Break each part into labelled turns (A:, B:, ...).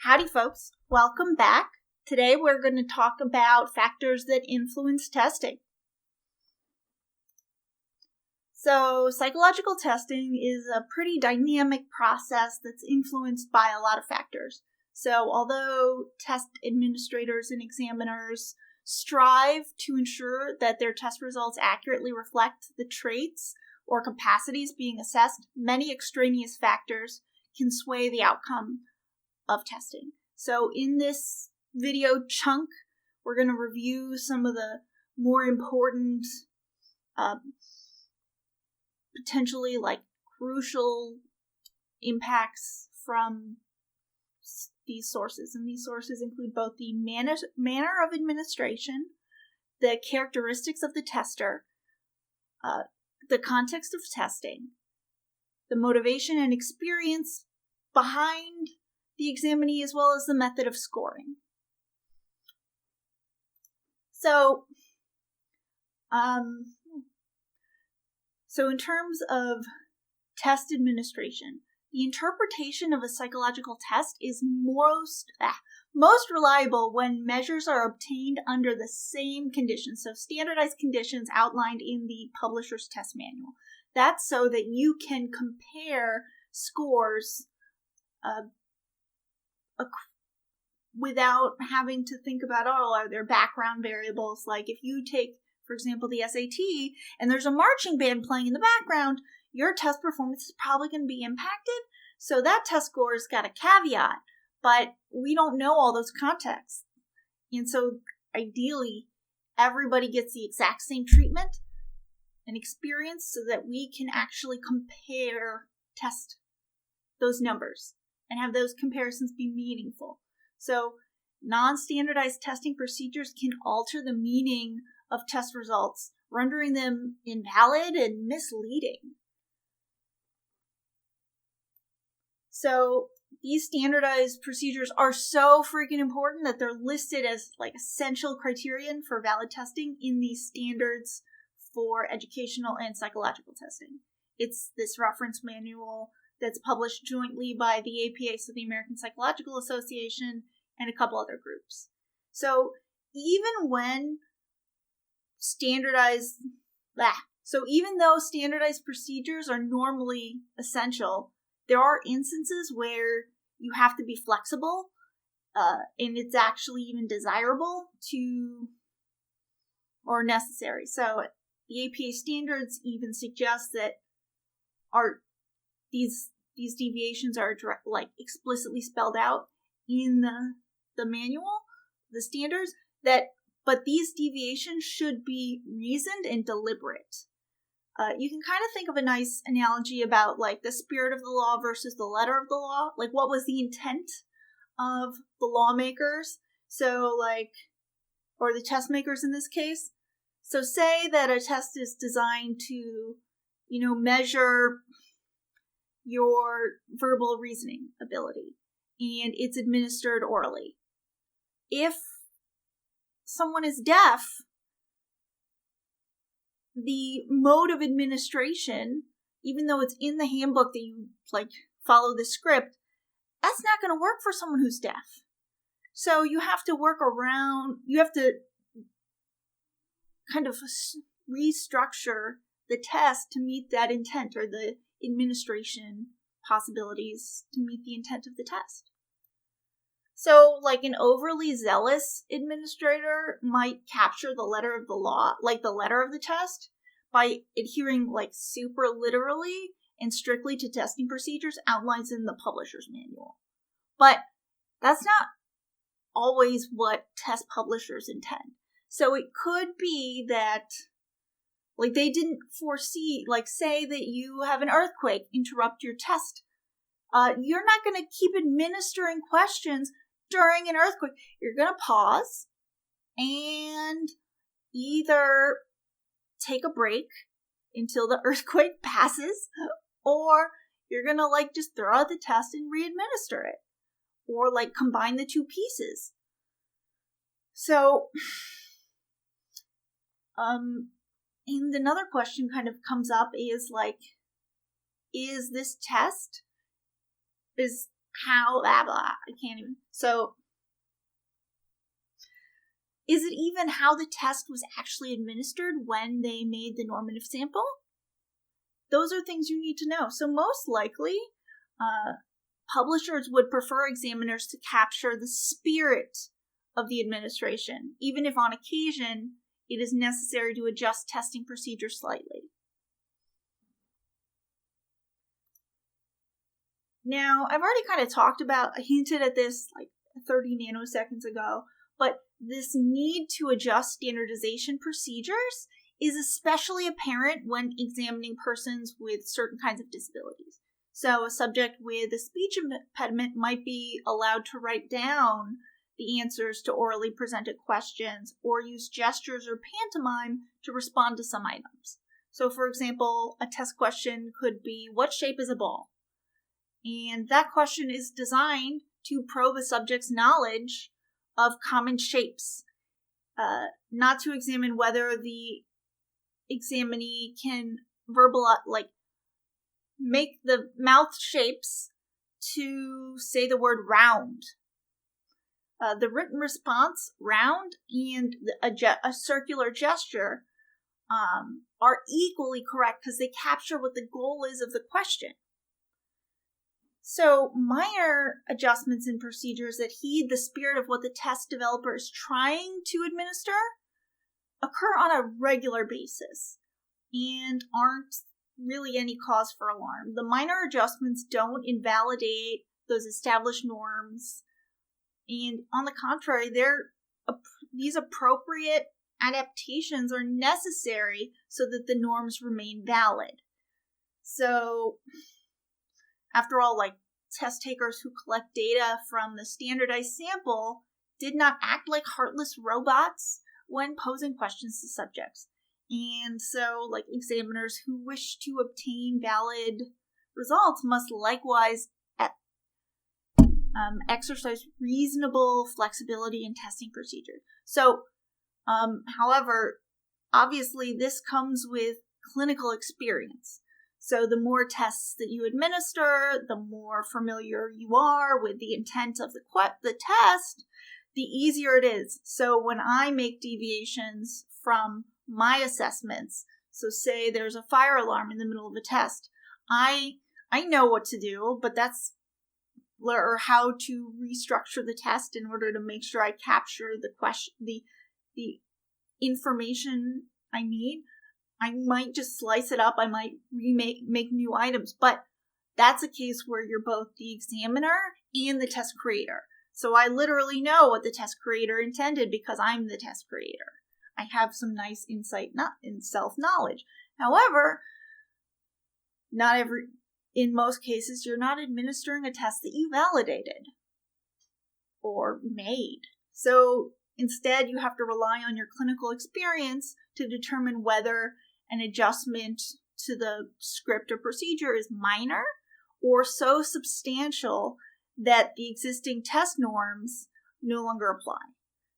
A: Howdy, folks. Welcome back. Today we're going to talk about factors that influence testing. So, psychological testing is a pretty dynamic process that's influenced by a lot of factors. So, although test administrators and examiners strive to ensure that their test results accurately reflect the traits or capacities being assessed, many extraneous factors can sway the outcome of testing. So in this video chunk, we're going to review some of the more important, potentially crucial impacts from these sources. And these sources include both the manner of administration, the characteristics of the tester, the context of testing, the motivation and experience behind the examinee, as well as the method of scoring. So in terms of test administration, the interpretation of a psychological test is most reliable when measures are obtained under the same conditions, so standardized conditions outlined in the publisher's test manual. That's so that you can compare scores without having to think about, are there background variables? Like if you take, for example, the SAT, and there's a marching band playing in the background, your test performance is probably going to be impacted. So that test score has got a caveat, but we don't know all those contexts. And so ideally, everybody gets the exact same treatment and experience so that we can actually test those numbers and have those comparisons be meaningful. So non-standardized testing procedures can alter the meaning of test results, rendering them invalid and misleading. So these standardized procedures are so freaking important that they're listed as essential criterion for valid testing in these standards for educational and psychological testing. It's this reference manual that's published jointly by the APA, so the American Psychological Association, and a couple other groups. So even though standardized procedures are normally essential, there are instances where you have to be flexible, and it's actually even desirable or necessary. So the APA standards even suggest that these deviations are explicitly spelled out in the manual, the standards, but these deviations should be reasoned and deliberate. You can kind of think of a nice analogy about the spirit of the law versus the letter of the law. What was the intent of the lawmakers? So or the test makers in this case. So say that a test is designed to, measure your verbal reasoning ability, and it's administered orally. If someone is deaf, the mode of administration, even though it's in the handbook that you follow the script, that's not going to work for someone who's deaf. So you have to kind of restructure the test to meet that intent, or the administration possibilities to meet the intent of the test. So, an overly zealous administrator might capture the letter of the law, the letter of the test, by adhering super literally and strictly to testing procedures outlined in the publisher's manual. But that's not always what test publishers intend. So it could be that they didn't foresee, say that you have an earthquake interrupt your test. You're not going to keep administering questions during an earthquake. You're going to pause and either take a break until the earthquake passes, or you're going to just throw out the test and re-administer it, or combine the two pieces. So, and another question kind of comes up is is this test is how, blah, blah, I can't even. So, is it even how the test was actually administered when they made the normative sample? Those are things you need to know. So most likely, publishers would prefer examiners to capture the spirit of the administration, even if on occasion it is necessary to adjust testing procedures slightly. Now, I've already kind of I hinted at this like 30 nanoseconds ago, but this need to adjust standardization procedures is especially apparent when examining persons with certain kinds of disabilities. So a subject with a speech impediment might be allowed to write down the answers to orally presented questions or use gestures or pantomime to respond to some items. So for example, a test question could be, what shape is a ball? And that question is designed to probe a subject's knowledge of common shapes, not to examine whether the examinee can make the mouth shapes to say the word round. The written response, round, and a circular gesture are equally correct because they capture what the goal is of the question. So minor adjustments in procedures that heed the spirit of what the test developer is trying to administer occur on a regular basis and aren't really any cause for alarm. The minor adjustments don't invalidate those established norms, and on the contrary, these appropriate adaptations are necessary so that the norms remain valid. So, after all, test takers who collect data from the standardized sample did not act like heartless robots when posing questions to subjects. And so, examiners who wish to obtain valid results must likewise exercise reasonable flexibility in testing procedures. So, however, obviously this comes with clinical experience. So the more tests that you administer, the more familiar you are with the intent of the test, the easier it is. So when I make deviations from my assessments, so say there's a fire alarm in the middle of a test, I know what to do, but or how to restructure the test in order to make sure I capture the information I need. I might just slice it up. I might make new items, but that's a case where you're both the examiner and the test creator. So I literally know what the test creator intended because I'm the test creator. I have some nice insight in self-knowledge. However, in most cases, you're not administering a test that you validated or made. So instead, you have to rely on your clinical experience to determine whether an adjustment to the script or procedure is minor or so substantial that the existing test norms no longer apply.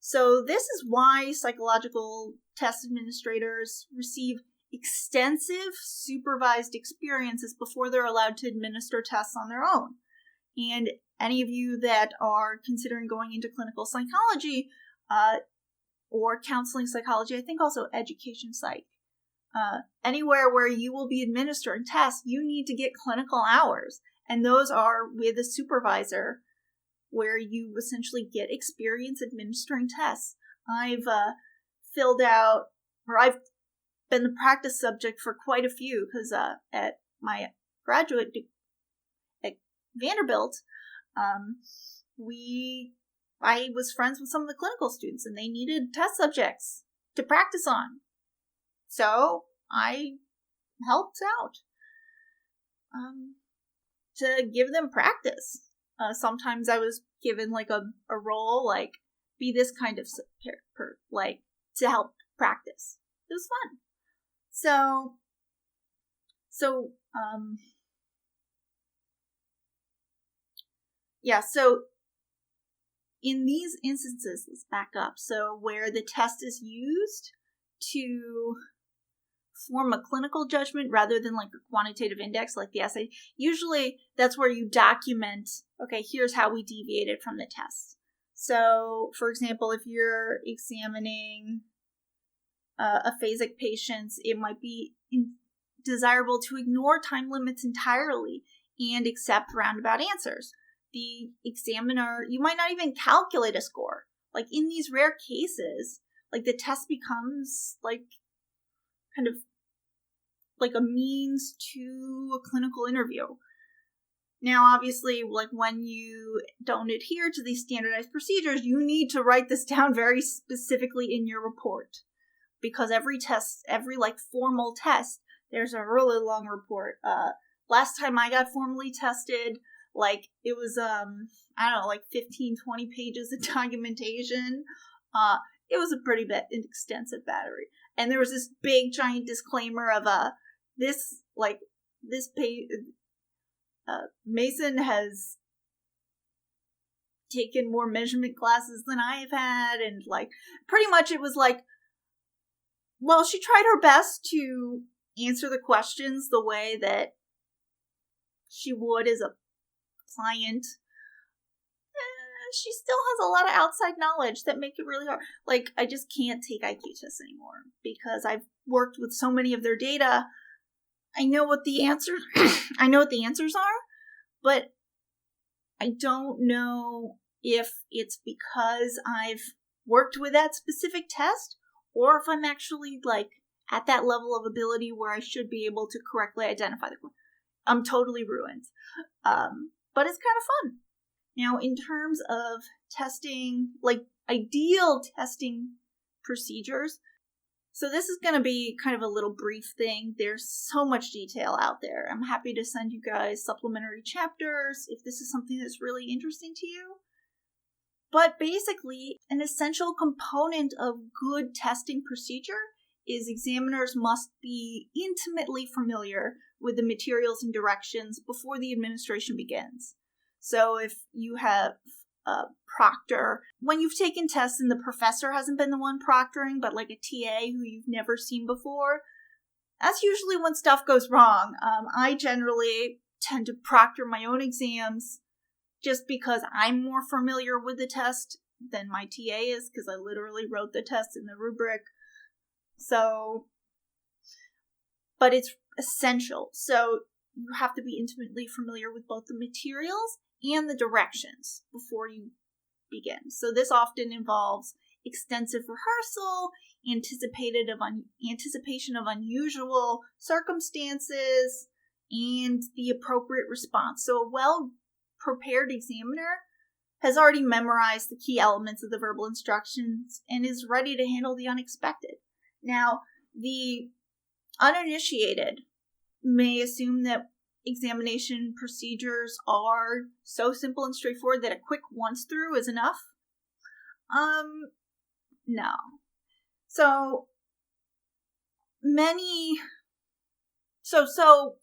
A: So this is why psychological test administrators receive extensive supervised experiences before they're allowed to administer tests on their own. And any of you that are considering going into clinical psychology or counseling psychology, I think also education psych, anywhere where you will be administering tests, you need to get clinical hours. And those are with a supervisor where you essentially get experience administering tests. I've I've been the practice subject for quite a few because at my graduate at Vanderbilt, I was friends with some of the clinical students and they needed test subjects to practice on. So I helped out to give them practice. Sometimes I was given a role, be this kind of to help practice. It was fun. So in these instances, let's back up. So where the test is used to form a clinical judgment rather than like a quantitative index like the essay. Usually that's where you document, okay, here's how we deviated from the test. So, for example, if you're examining aphasic patients, it might be desirable to ignore time limits entirely and accept roundabout answers. The examiner, you might not even calculate a score. Like in these rare cases, like the test becomes like kind of like a means to a clinical interview. Now, obviously, like when you don't adhere to these standardized procedures, you need to write this down very specifically in your report. Because every test, every like formal test, there's a really long report. Last time I got formally tested, like it was, I don't know, like 15, 20 pages of documentation. It was a pretty extensive battery. And there was this big giant disclaimer of, Mason has taken more measurement classes than I have had. And like, pretty much it was like, well, she tried her best to answer the questions the way that she would as a client. She still has a lot of outside knowledge that make it really hard. Like, I just can't take IQ tests anymore because I've worked with so many of their data. I know what the answers are, but I don't know if it's because I've worked with that specific test or if I'm actually like at that level of ability where I should be able to correctly identify the question. I'm totally ruined. But it's kind of fun. Now, in terms of testing, like ideal testing procedures, so this is going to be kind of a little brief thing. There's so much detail out there. I'm happy to send you guys supplementary chapters if this is something that's really interesting to you. But basically, an essential component of good testing procedure is examiners must be intimately familiar with the materials and directions before the administration begins. So if you have a proctor, when you've taken tests and the professor hasn't been the one proctoring, but like a TA who you've never seen before, that's usually when stuff goes wrong. I generally tend to proctor my own exams just because I'm more familiar with the test than my TA is, because I literally wrote the test in the rubric. So, but it's essential. So you have to be intimately familiar with both the materials and the directions before you begin. So this often involves extensive rehearsal, anticipation of unusual circumstances, and the appropriate response. So a well-prepared examiner has already memorized the key elements of the verbal instructions and is ready to handle the unexpected. Now, the uninitiated may assume that examination procedures are so simple and straightforward that a quick once through is enough. No. So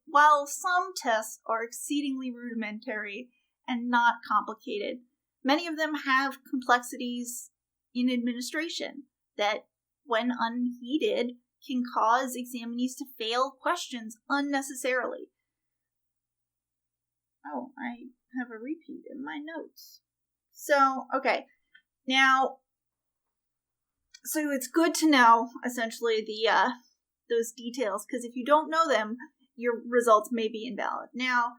A: while some tests are exceedingly rudimentary and not complicated, many of them have complexities in administration that, when unheeded, can cause examinees to fail questions unnecessarily. Oh, I have a repeat in my notes. So, okay. Now, so it's good to know, essentially, those details, because if you don't know them, your results may be invalid. Now,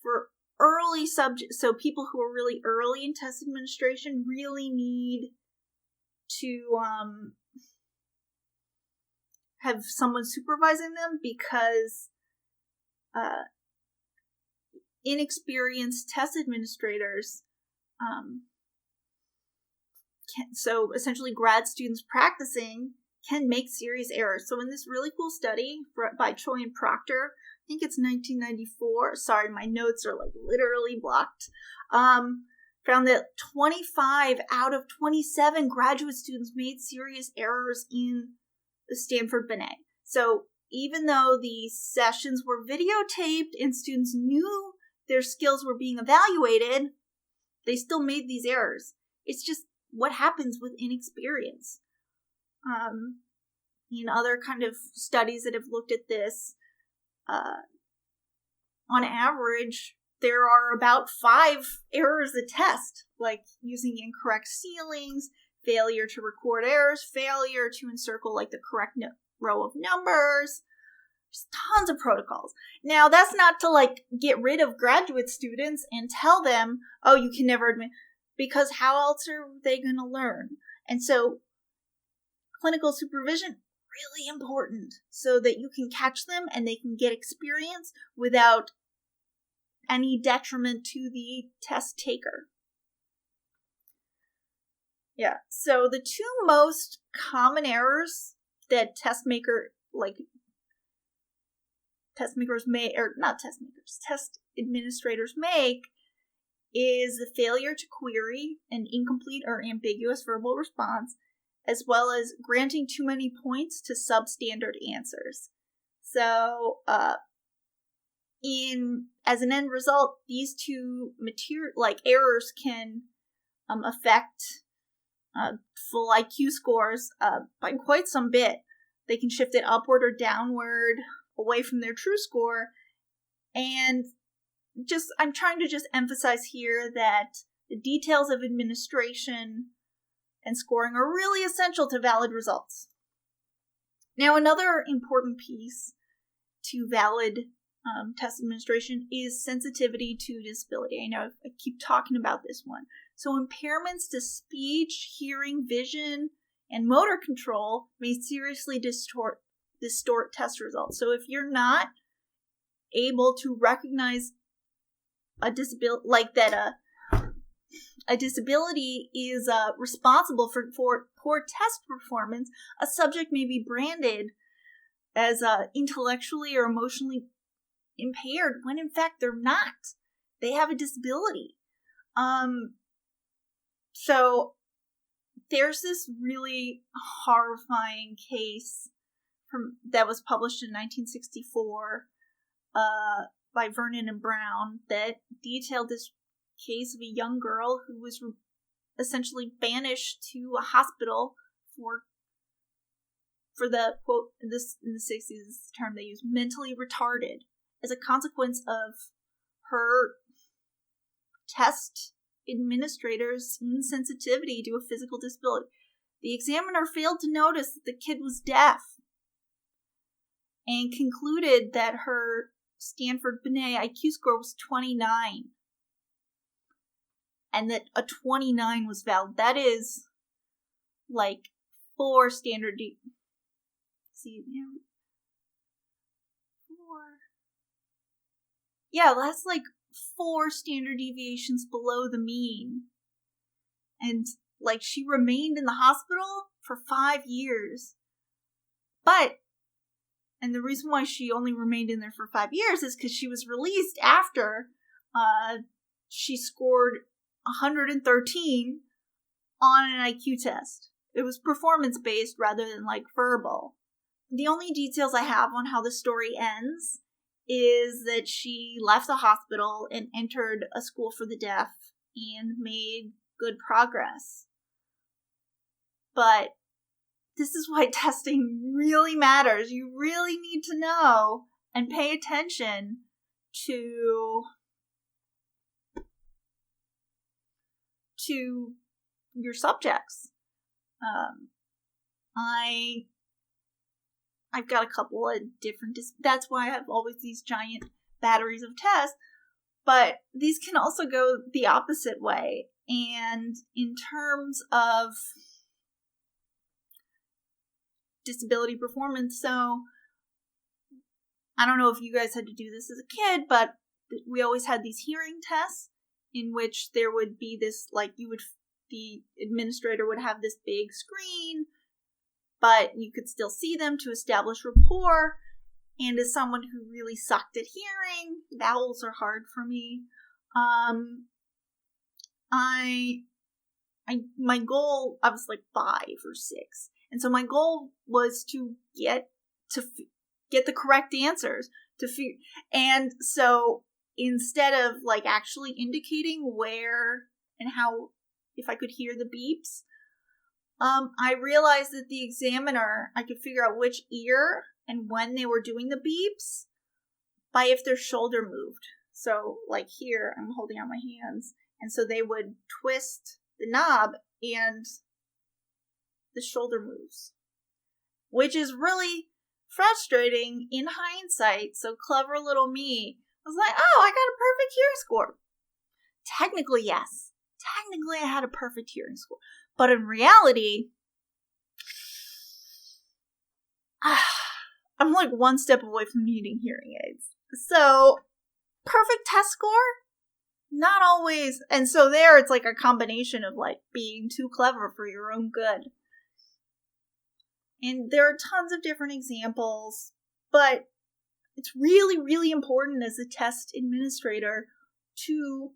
A: for early subjects, so people who are really early in test administration really need to have someone supervising them, because inexperienced test administrators so essentially grad students practicing can make serious errors. So in this really cool study by Choi and Proctor, I think it's 1994, sorry, my notes are like literally blocked, found that 25 out of 27 graduate students made serious errors in the Stanford Binet. So even though the sessions were videotaped and students knew their skills were being evaluated, they still made these errors. It's just what happens with inexperience. in other kind of studies that have looked at this, on average, there are about 5 errors a test, like using incorrect ceilings, failure to record errors, failure to encircle like the correct row of numbers. There's tons of protocols. Now, that's not to like get rid of graduate students and tell them, oh, you can never admit, because how else are they going to learn? And so clinical supervision, really important so that you can catch them and they can get experience without any detriment to the test taker. Yeah, so the 2 most common errors that test administrators make is the failure to query an incomplete or ambiguous verbal response, as well as granting too many points to substandard answers. So, as an end result, these 2 errors can affect full IQ scores by quite some bit. They can shift it upward or downward away from their true score. And I'm trying to just emphasize here that the details of administration and scoring are really essential to valid results. Now, another important piece to valid test administration is sensitivity to disability. I know I keep talking about this one. So impairments to speech, hearing, vision, and motor control may seriously distort test results. So if you're not able to recognize a disability, like that a disability is responsible for poor test performance, a subject may be branded as intellectually or emotionally impaired when in fact they're not. They have a disability. So there's this really horrifying case that was published in 1964 by Vernon and Brown that detailed this case of a young girl who was essentially banished to a hospital for the, quote, this in the 60s, this term they use, mentally retarded, as a consequence of her test administrator's insensitivity to a physical disability. The examiner failed to notice that the kid was deaf and concluded that her Stanford Binet IQ score was 29 and that a 29 was valid. That is like 4 standard that's like 4 standard deviations below the mean. And like she remained in the hospital for 5 years. And the reason why she only remained in there for 5 years is because she was released after she scored 113 on an IQ test. It was performance-based rather than like verbal. The only details I have on how the story ends is that she left the hospital and entered a school for the deaf and made good progress. But this is why testing really matters. You really need to know and pay attention to your subjects. I've got a couple of different, that's why I have always these giant batteries of tests, but these can also go the opposite way. And in terms of disability performance, so I don't know if you guys had to do this as a kid, but we always had these hearing tests in which there would be this, like the administrator would have this big screen, but you could still see them to establish rapport. And as someone who really sucked at hearing, vowels are hard for me. My goal, I was like 5 or 6. And so my goal was to get the correct answers and so instead of like actually indicating where and how, if I could hear the beeps, I realized that the examiner, I could figure out which ear and when they were doing the beeps by if their shoulder moved. So, like here, I'm holding out my hands, and so they would twist the knob and the shoulder moves, which is really frustrating in hindsight. So clever little me was like, oh, I got a perfect hearing score. Technically, yes. Technically, I had a perfect hearing score. But in reality, I'm like one step away from needing hearing aids. So, perfect test score? Not always. And so there, it's like a combination of like being too clever for your own good. And there are tons of different examples, but it's really, really important as a test administrator to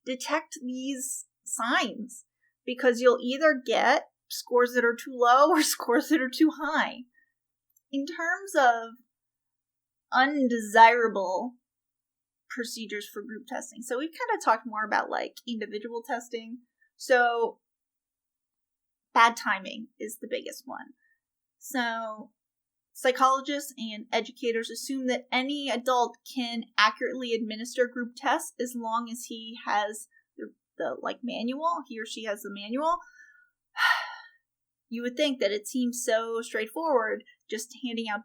A: detect these signs, because you'll either get scores that are too low or scores that are too high. In terms of undesirable procedures for group testing, so we've kind of talked more about like individual testing. So bad timing is the biggest one. So psychologists and educators assume that any adult can accurately administer group tests as long as he has the like manual, he or she has the manual. You would think that it seems so straightforward, just handing out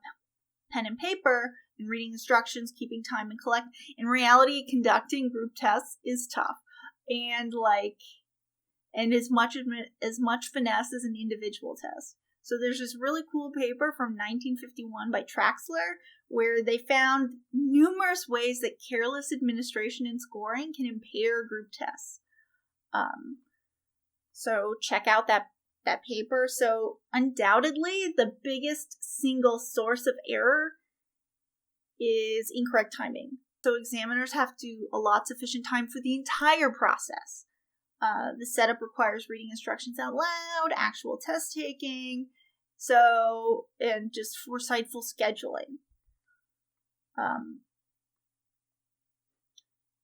A: pen and paper and reading instructions, keeping time and collect. In reality, conducting group tests is tough, and as much finesse as an individual test. So there's this really cool paper from 1951 by Traxler where they found numerous ways that careless administration and scoring can impair group tests. So check out that paper. So undoubtedly, the biggest single source of error is incorrect timing. So examiners have to allot sufficient time for the entire process. The setup requires reading instructions out loud, actual test taking, and just foresightful scheduling.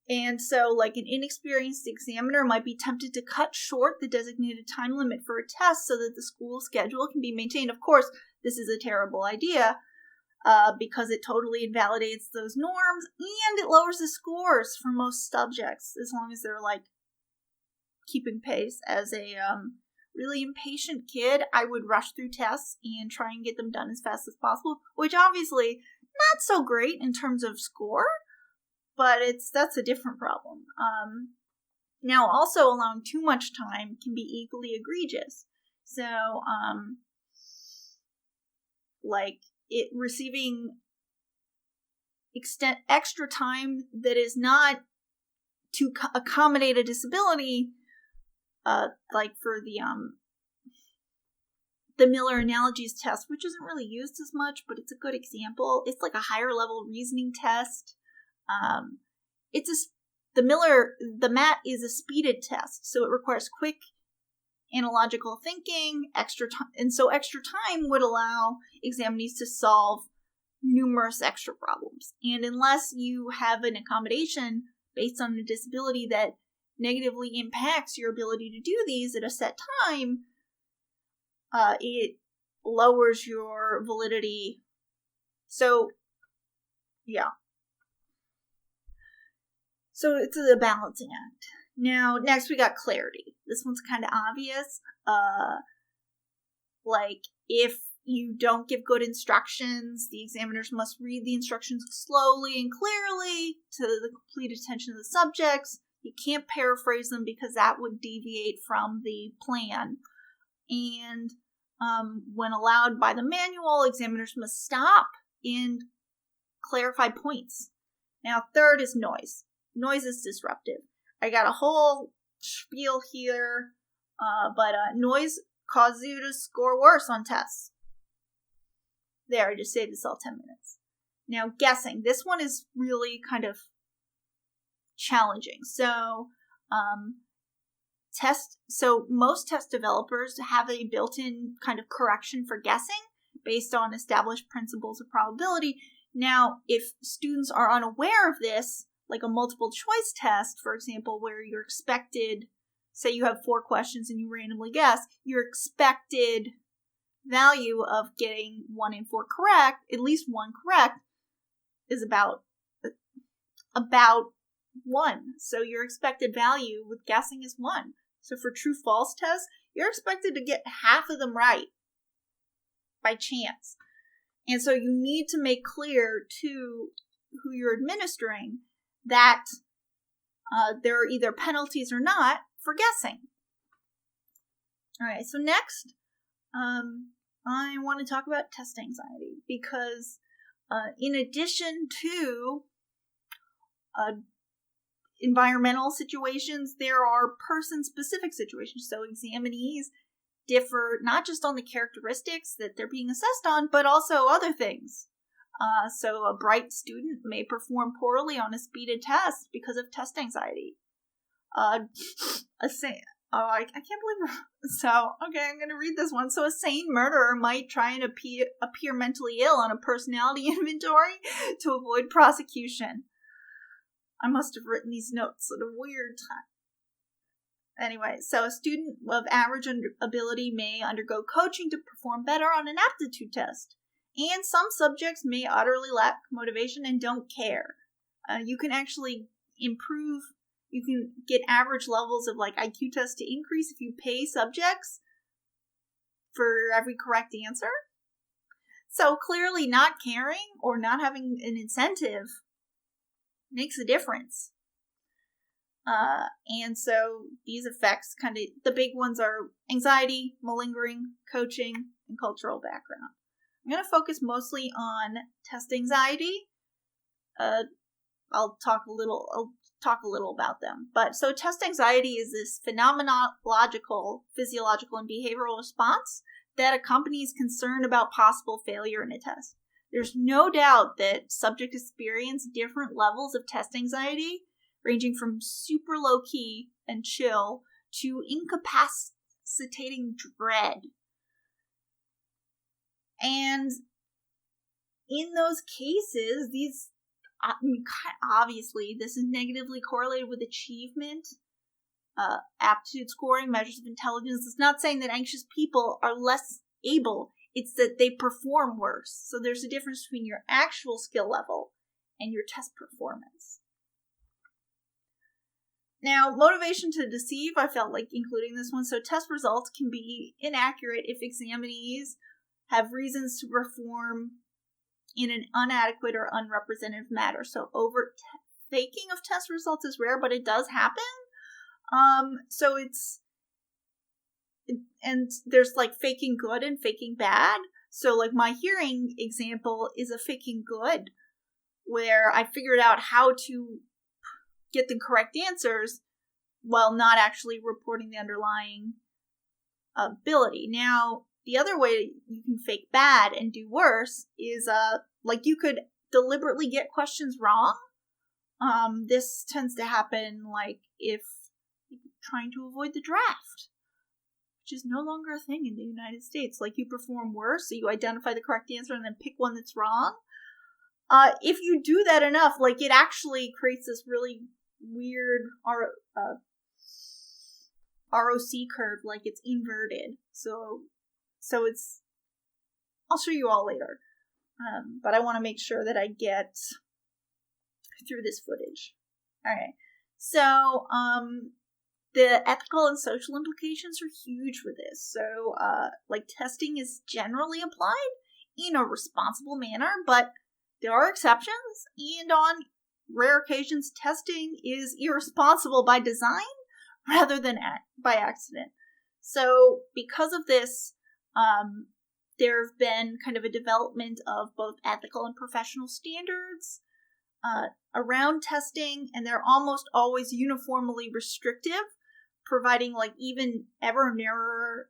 A: And so, like, an inexperienced examiner might be tempted to cut short the designated time limit for a test so that the school schedule can be maintained. Of course, this is a terrible idea because it totally invalidates those norms and it lowers the scores for most subjects as long as they're, like, keeping pace. As a really impatient kid, I would rush through tests and try and get them done as fast as possible, which obviously not so great in terms of score, but that's a different problem. Now, also allowing too much time can be equally egregious. So, receiving extra time that is not to accommodate a disability, like for the Miller Analogies test, which isn't really used as much, but it's a good example. It's like a higher level reasoning test. The MAT is a speeded test, so it requires quick analogical thinking, extra time, and so extra time would allow examinees to solve numerous extra problems. And unless you have an accommodation based on a disability that negatively impacts your ability to do these at a set time, it lowers your validity. So, yeah. So it's a balancing act. Now, next we got clarity. This one's kind of obvious. If you don't give good instructions, the examiners must read the instructions slowly and clearly to the complete attention of the subjects. You can't paraphrase them because that would deviate from the plan. And when allowed by the manual, examiners must stop and clarify points. Now, third is noise. Noise is disruptive. I got a whole spiel here, but noise causes you to score worse on tests. There, I just saved us all 10 minutes. Now, guessing. This one is really kind of challenging. So, most test developers have a built-in kind of correction for guessing based on established principles of probability. Now, if students are unaware of this, like a multiple choice test, for example, where you're expected say you have 4 questions and you randomly guess, your expected value of getting 1 in 4 correct, at least 1 correct, is about 1. So your expected value with guessing is 1. So for true-false tests, you're expected to get half of them right by chance. And so you need to make clear to who you're administering that there are either penalties or not for guessing. All right, so next, I want to talk about test anxiety because in addition to environmental situations, there are person-specific situations. So examinees differ not just on the characteristics that they're being assessed on, but also other things. So a bright student may perform poorly on a speeded test because of test anxiety. I can't believe. Okay, I'm going to read this one. So a sane murderer might try and appear mentally ill on a personality inventory to avoid prosecution. I must have written these notes at a weird time. Anyway, so a student of average ability may undergo coaching to perform better on an aptitude test. And some subjects may utterly lack motivation and don't care. You can actually improve, you can get average levels of like IQ tests to increase if you pay subjects for every correct answer. So clearly not caring or not having an incentive makes a difference. And so these effects the big ones are anxiety, malingering, coaching, and cultural background. I'm going to focus mostly on test anxiety. I'll talk a little about them. But so test anxiety is this phenomenological, physiological, and behavioral response that accompanies concern about possible failure in a test. There's no doubt that subjects experience different levels of test anxiety, ranging from super low-key and chill to incapacitating dread. And in those cases, obviously, this is negatively correlated with achievement, aptitude scoring, measures of intelligence. It's not saying that anxious people are less able. It's that they perform worse. So there's a difference between your actual skill level and your test performance. Now, motivation to deceive, I felt like including this one. So test results can be inaccurate if examinees have reasons to perform in an inadequate or unrepresentative manner. So overt faking of test results is rare, but it does happen. And there's like faking good and faking bad. So like my hearing example is a faking good, where I figured out how to get the correct answers while not actually reporting the underlying ability. Now, the other way you can fake bad and do worse is like you could deliberately get questions wrong. This tends to happen like if you're trying to avoid the draft, which is no longer a thing in the United States. Like you perform worse, so you identify the correct answer and then pick one that's wrong. If you do that enough, like it actually creates this really weird ROC curve, like it's inverted. So it's, I'll show you all later. But I want to make sure that I get through this footage. Alright. So, the ethical and social implications are huge for this. So, like testing is generally applied in a responsible manner, but there are exceptions, and on rare occasions, testing is irresponsible by design rather than by accident. So, because of this, there have been kind of a development of both ethical and professional standards around testing, and they're almost always uniformly restrictive, providing like even ever narrower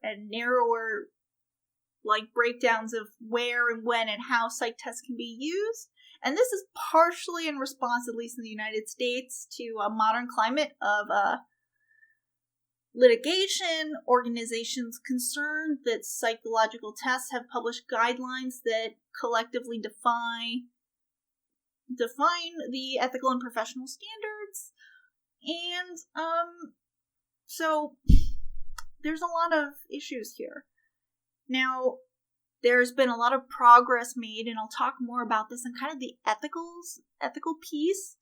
A: like breakdowns of where and when and how psych tests can be used. And this is partially in response, at least in the United States, to a modern climate of litigation. Organizations concerned that psychological tests have published guidelines that collectively define the ethical and professional standards. And So there's a lot of issues here. Now, there's been a lot of progress made, and I'll talk more about this in kind of the ethical piece.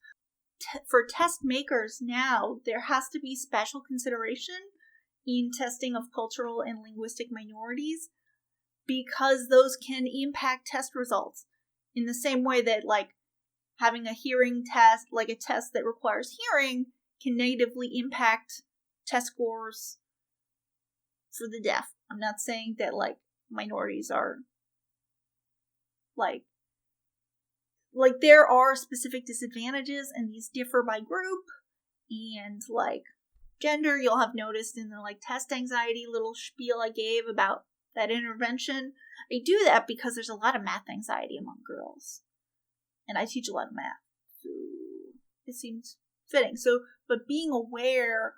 A: For test makers now, there has to be special consideration in testing of cultural and linguistic minorities, because those can impact test results in the same way that, like, having a hearing test, like a test that requires hearing, can negatively impact test scores for the deaf. I'm not saying that, like, minorities are, like there are specific disadvantages, and these differ by group and, like, gender. You'll have noticed in the, like, test anxiety little spiel I gave about that intervention. I do that because there's a lot of math anxiety among girls, and I teach a lot of math, so it seems fitting. So, but being aware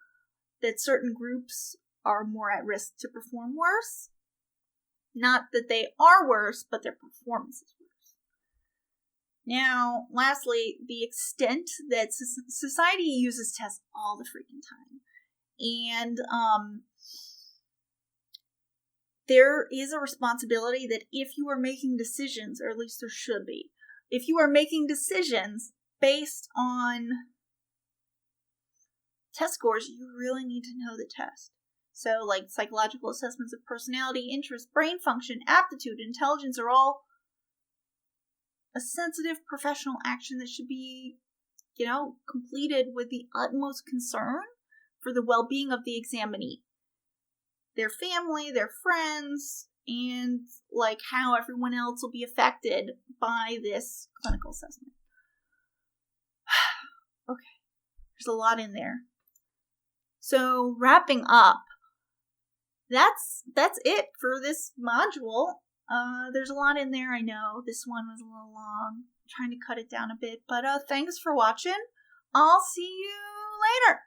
A: that certain groups are more at risk to perform worse, not that they are worse, but their performance is worse. Now, lastly, the extent that society uses tests all the freaking time. And there is a responsibility that if you are making decisions, or at least there should be, if you are making decisions based on test scores, you really need to know the test. So, like, psychological assessments of personality, interest, brain function, aptitude, intelligence are all a sensitive professional action that should be, completed with the utmost concern for the well-being of the examinee, their family, their friends, and, like, how everyone else will be affected by this clinical assessment. Okay, there's a lot in there. So, wrapping up, that's it for this module. There's a lot in there, I know. This one was a little long. I'm trying to cut it down a bit. But thanks for watching. I'll see you later.